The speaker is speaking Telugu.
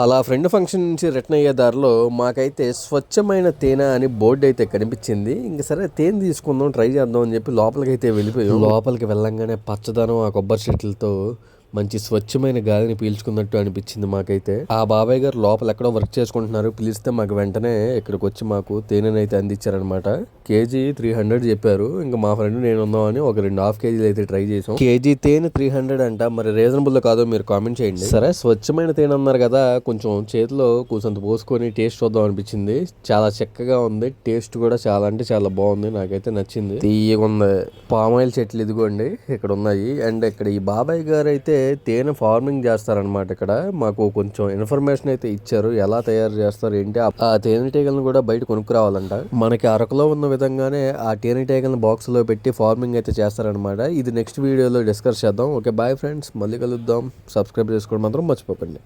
అలా ఫ్రెండ్ ఫంక్షన్ నుంచి రిటర్న్ అయ్యే దారిలో మాకైతే స్వచ్ఛమైన తేనె అని బోర్డు అయితే కనిపించింది. ఇంక సరే తేనె తీసుకుందాం, ట్రై చేద్దాం అని చెప్పి లోపలికి అయితే వెళ్ళిపోయాం. లోపలికి వెళ్ళంగానే పచ్చదనం ఆ కొబ్బరి చెట్లతో మంచి స్వచ్ఛమైన గాలిని పీల్చుకున్నట్టు అనిపించింది మాకైతే. ఆ బాబాయ్ గారు లోపల ఎక్కడో వర్క్ చేసుకుంటున్నారు, పిలిస్తే మాకు వెంటనే ఇక్కడికి వచ్చి మాకు తేనెని అయితే అందించారనమాట. కేజీ 300 చెప్పారు. ఇంకా మా ఫ్రెండ్ నేను ఉందామని ఒక 2 హాఫ్ కేజీలు అయితే ట్రై చేసాం. కేజీ తేనె 300 అంట, మరి రీజనబుల్ కాదో మీరు కామెంట్ చేయండి. సరే స్వచ్ఛమైన తేనె అన్నారు కదా, కొంచెం చేతిలో కూసంత పోసుకొని టేస్ట్ చూద్దాం అనిపించింది. చాలా చక్కగా ఉంది, టేస్ట్ కూడా చాలా అంటే చాలా బాగుంది, నాకైతే నచ్చింది. తీయగా ఉంది. పామాయిల్ చెట్లు ఇదిగోండి ఇక్కడ ఉన్నాయి. అండ్ ఇక్కడ ఈ బాబాయ్ గారు అయితే తేనె ఫార్మింగ్ చేస్తారనమాట. ఇక్కడ మాకు కొంచెం ఇన్ఫర్మేషన్ అయితే ఇచ్చారు, ఎలా తయారు చేస్తారు ఏంటి. ఆ తేనెటీగలను కూడా బయట కొనుక్కురావాలంట. మనకి అరకులో ఉన్న విధంగానే ఆ తేనెటీగలను బాక్స్ లో పెట్టి ఫార్మింగ్ అయితే చేస్తారనమాట. ఇది నెక్స్ట్ వీడియోలో డిస్కస్ చేద్దాం. ఓకే బాయ్ ఫ్రెండ్స్, మళ్ళీ కలుద్దాం. సబ్స్క్రైబ్ చేసుకోవడం మాత్రం మర్చిపోకండి.